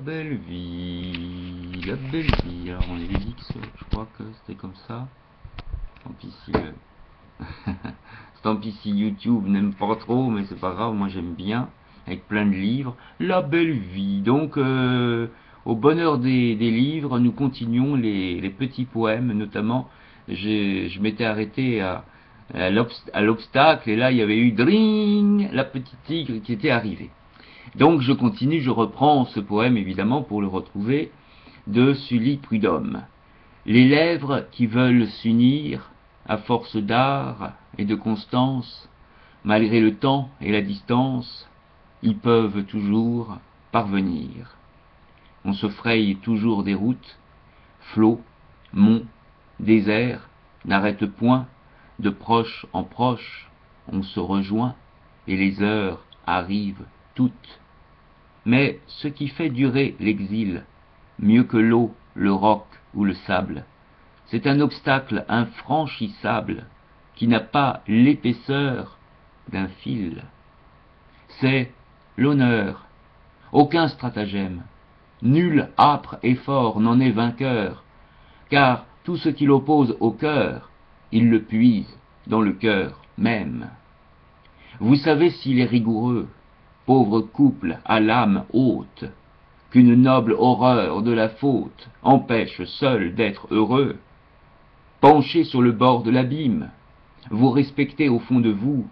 belle vie, la belle vie. Alors on avait dit que je crois que c'était comme ça. Tant pis si, tant pis si YouTube n'aime pas trop, mais c'est pas grave, moi j'aime bien, avec plein de livres. La belle vie. Donc au bonheur des livres, nous continuons les petits poèmes, notamment je m'étais arrêté à l'obstacle, et là il y avait eu dring, la petite tigre qui était arrivée. Donc je continue, je reprends ce poème évidemment pour le retrouver, de Sully Prudhomme. Les lèvres qui veulent s'unir à force d'art et de constance, malgré le temps et la distance, y peuvent toujours parvenir. On se fraye toujours des routes, flots, monts, déserts, n'arrête point, de proche en proche, on se rejoint, et les heures arrivent toutes. Mais ce qui fait durer l'exil, mieux que l'eau, le roc ou le sable, c'est un obstacle infranchissable qui n'a pas l'épaisseur d'un fil. C'est l'honneur, aucun stratagème, nul âpre effort n'en est vainqueur, car tout ce qui l'oppose au cœur, il le puise dans le cœur même. Vous savez s'il est rigoureux, pauvre couple à l'âme haute, qu'une noble horreur de la faute empêche seul d'être heureux. Penchez sur le bord de l'abîme, vous respectez au fond de vous,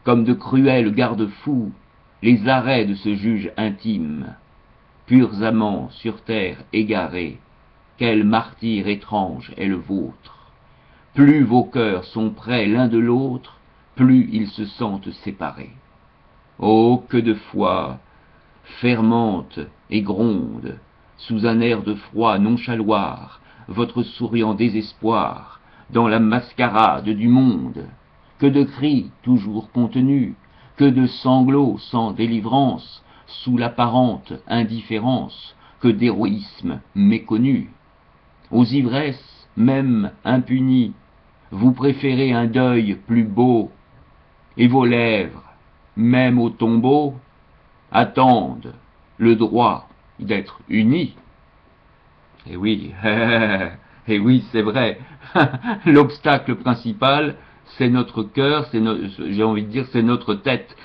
comme de cruels garde-fous, les arrêts de ce juge intime. Purs amants sur terre égarés, quel martyre étrange est le vôtre. Plus vos cœurs sont près l'un de l'autre, plus ils se sentent séparés. Oh, que de foi fermente et gronde, sous un air de froid nonchaloir, votre souriant désespoir, dans la mascarade du monde. Que de cris toujours contenus, que de sanglots sans délivrance, sous l'apparente indifférence, que d'héroïsme méconnu. Aux ivresses, même impunies, vous préférez un deuil plus beau, et vos lèvres, même au tombeau, attendent le droit d'être unis. Et oui, et oui, c'est vrai. L'obstacle principal, c'est notre cœur, j'ai envie de dire, c'est notre tête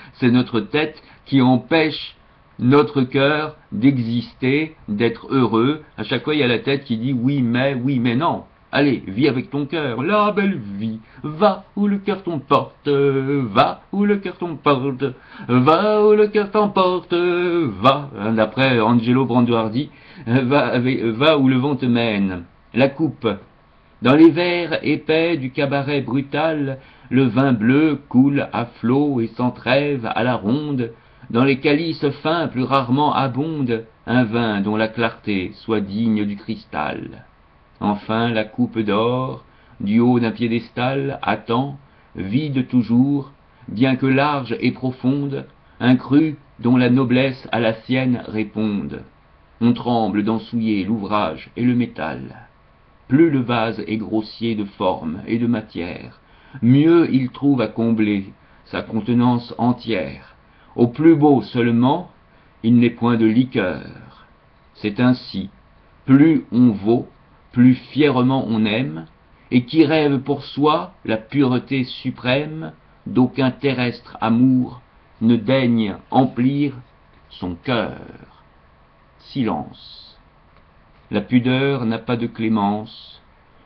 qui empêche notre cœur d'exister, d'être heureux. À chaque fois, il y a la tête qui dit oui, mais non. Allez, vis avec ton cœur, la belle vie, va où le cœur t'emporte, va où le cœur t'emporte, va où le cœur t'emporte, va, d'après Angelo Branduardi, va où le vent te mène. La coupe, dans les verres épais du cabaret brutal, le vin bleu coule à flot et sans trêve à la ronde, dans les calices fins plus rarement abonde un vin dont la clarté soit digne du cristal. Enfin la coupe d'or, du haut d'un piédestal, attend, vide toujours, bien que large et profonde, un cru dont la noblesse à la sienne réponde. On tremble d'en souiller l'ouvrage et le métal. Plus le vase est grossier de forme et de matière, mieux il trouve à combler sa contenance entière. Au plus beau seulement, il n'est point de liqueur. C'est ainsi, plus on vaut, plus fièrement on aime, et qui rêve pour soi la pureté suprême, d'aucun terrestre amour ne daigne emplir son cœur. Silence. La pudeur n'a pas de clémence,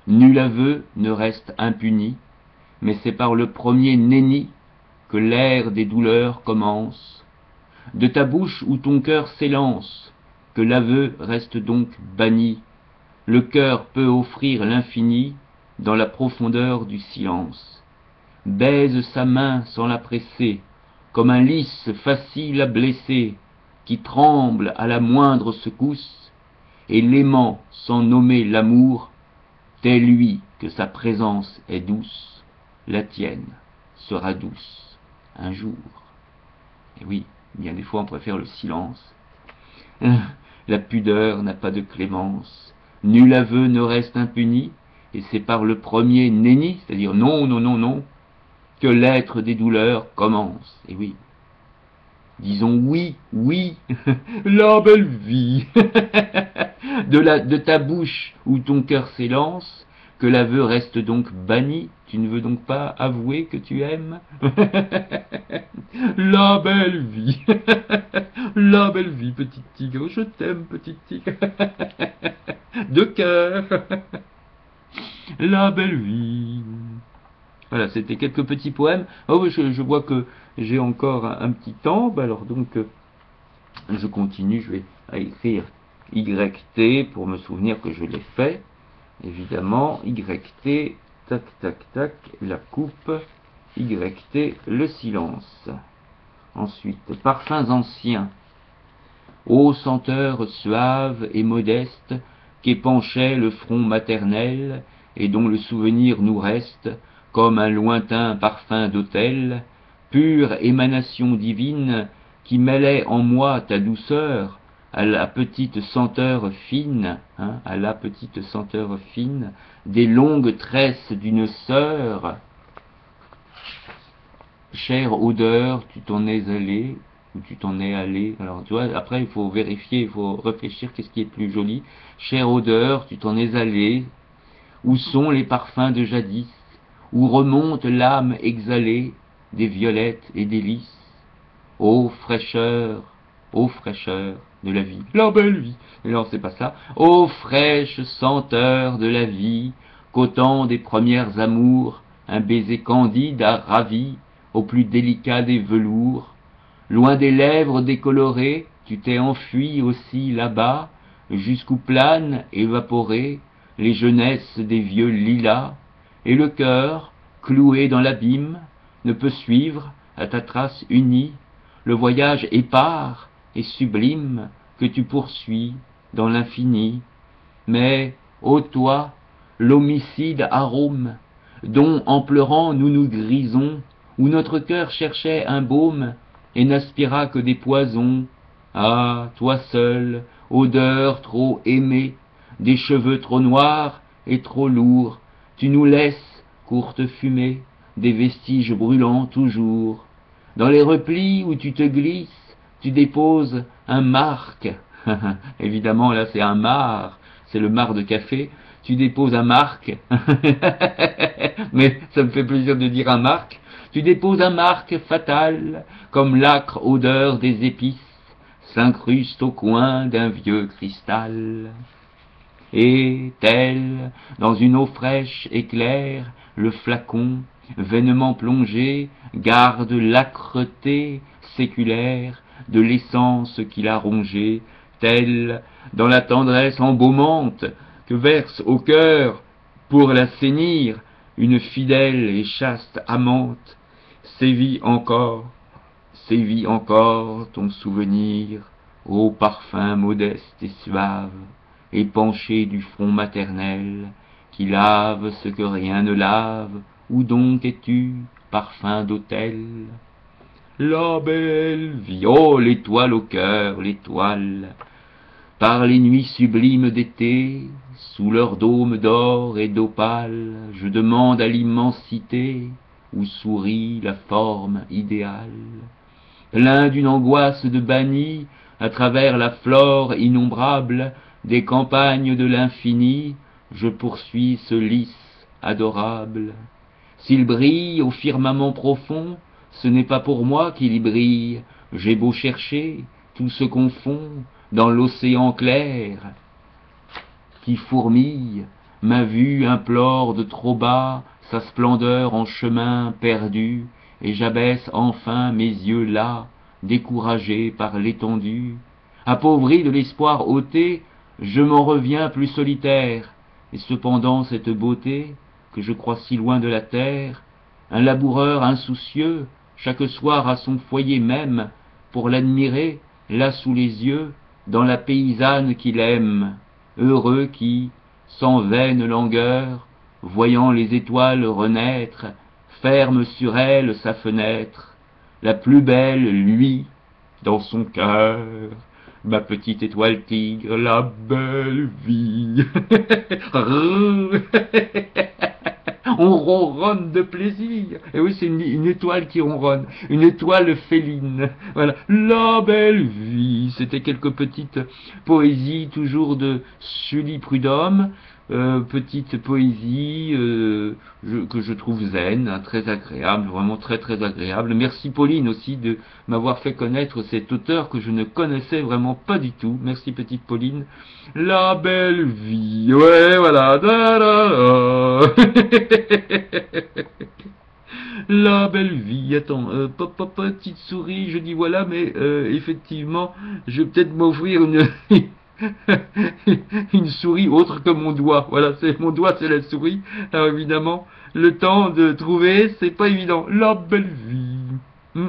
nul aveu ne reste impuni, mais c'est par le premier nenni que l'ère des douleurs commence. De ta bouche où ton cœur s'élance, que l'aveu reste donc banni. Le cœur peut offrir l'infini dans la profondeur du silence. Baise sa main sans la presser, comme un lys facile à blesser, qui tremble à la moindre secousse, et l'aimant sans nommer l'amour, tel lui que sa présence est douce, la tienne sera douce un jour. Et oui, bien des fois on préfère le silence. La pudeur n'a pas de clémence, nul aveu ne reste impuni, et c'est par le premier nenni, c'est-à-dire non, non, non, non, que l'être des douleurs commence. Et oui. Disons oui, oui, la belle vie. De ta bouche où ton cœur s'élance, que l'aveu reste donc banni, tu ne veux donc pas avouer que tu aimes? La belle vie, la belle vie, petit tigre, je t'aime, petit tigre, de cœur, la belle vie. Voilà, c'était quelques petits poèmes. Oh, oui, je vois que j'ai encore un petit temps, bah alors donc je continue, je vais écrire YT pour me souvenir que je l'ai fait. Évidemment, YT, tac, tac, tac, la coupe, YT, le silence. Ensuite, parfums anciens. Ô senteur suave et modeste, qu'épanchait le front maternel, et dont le souvenir nous reste, comme un lointain parfum d'autel, pure émanation divine, qui mêlait en moi ta douceur, à la petite senteur fine, à la petite senteur fine, des longues tresses d'une sœur. Chère odeur, tu t'en es allé, ou tu t'en es allé. Alors tu vois, après il faut vérifier, il faut réfléchir qu'est-ce qui est plus joli. Chère odeur, tu t'en es allé. Où sont les parfums de jadis? Où remonte l'âme exhalée des violettes et des lys? Ô fraîcheur de la vie, la belle vie. Et non, c'est pas ça. Ô fraîche senteur de la vie, qu'au temps des premières amours, un baiser candide a ravi au plus délicat des velours. Loin des lèvres décolorées, tu t'es enfui aussi là-bas, jusqu'où planent, évaporées, les jeunesses des vieux lilas, et le cœur, cloué dans l'abîme, ne peut suivre, à ta trace unie, le voyage épars et sublime que tu poursuis dans l'infini. Mais, ô toi, l'homicide arôme, dont en pleurant nous nous grisons, où notre cœur cherchait un baume et n'aspira que des poisons, ah, toi seul, odeur trop aimée, des cheveux trop noirs et trop lourds, tu nous laisses, courte fumée, des vestiges brûlants toujours. Dans les replis où tu te glisses, tu déposes un marc. Évidemment, là, c'est un marc, c'est le marc de café. Tu déposes un marc, mais ça me fait plaisir de dire un marc. Tu déposes un marc fatal, comme l'âcre odeur des épices s'incruste au coin d'un vieux cristal. Et, tel, dans une eau fraîche et claire, le flacon, vainement plongé, garde l'âcreté séculaire de l'essence qu'il a rongée, tel, dans la tendresse embaumante que verse au cœur, pour l'assainir, une fidèle et chaste amante, sévit encore ton souvenir, ô parfum modeste et suave, épanché du front maternel, qui lave ce que rien ne lave. Où donc es-tu, parfum d'autel? La belle vie, oh l'étoile au cœur, l'étoile, par les nuits sublimes d'été, sous leurs dômes d'or et d'opale, je demande à l'immensité, où sourit la forme idéale. Plein d'une angoisse de banni, à travers la flore innombrable des campagnes de l'infini, je poursuis ce lys adorable. S'il brille au firmament profond, ce n'est pas pour moi qu'il y brille, j'ai beau chercher, tout se confond dans l'océan clair qui fourmille, ma vue implore de trop bas sa splendeur en chemin perdu, et j'abaisse enfin mes yeux là, découragé par l'étendue. Appauvri de l'espoir ôté, je m'en reviens plus solitaire, et cependant cette beauté, que je crois si loin de la terre, un laboureur insoucieux, chaque soir à son foyer même, pour l'admirer, là sous les yeux, dans la paysanne qu'il aime, heureux qui, sans vaine langueur, voyant les étoiles renaître, ferme sur elle sa fenêtre, la plus belle, lui, dans son cœur, ma petite étoile tigre, la belle vie. On ronronne de plaisir. Et oui, c'est une étoile qui ronronne, une étoile féline. Voilà, la belle vie. C'était quelques petites poésies, toujours de Sully Prudhomme. Petite poésie que je trouve zen, hein, très agréable, vraiment très très agréable. Merci Pauline aussi de m'avoir fait connaître cet auteur que je ne connaissais vraiment pas du tout. Merci petite Pauline. La belle vie, ouais voilà. Da, da, da. La belle vie, attends, petite souris, je dis voilà, mais effectivement, je vais peut-être m'offrir une, une souris autre que mon doigt. Voilà, c'est mon doigt, c'est la souris. Alors évidemment, le temps de trouver, c'est pas évident. La belle vie.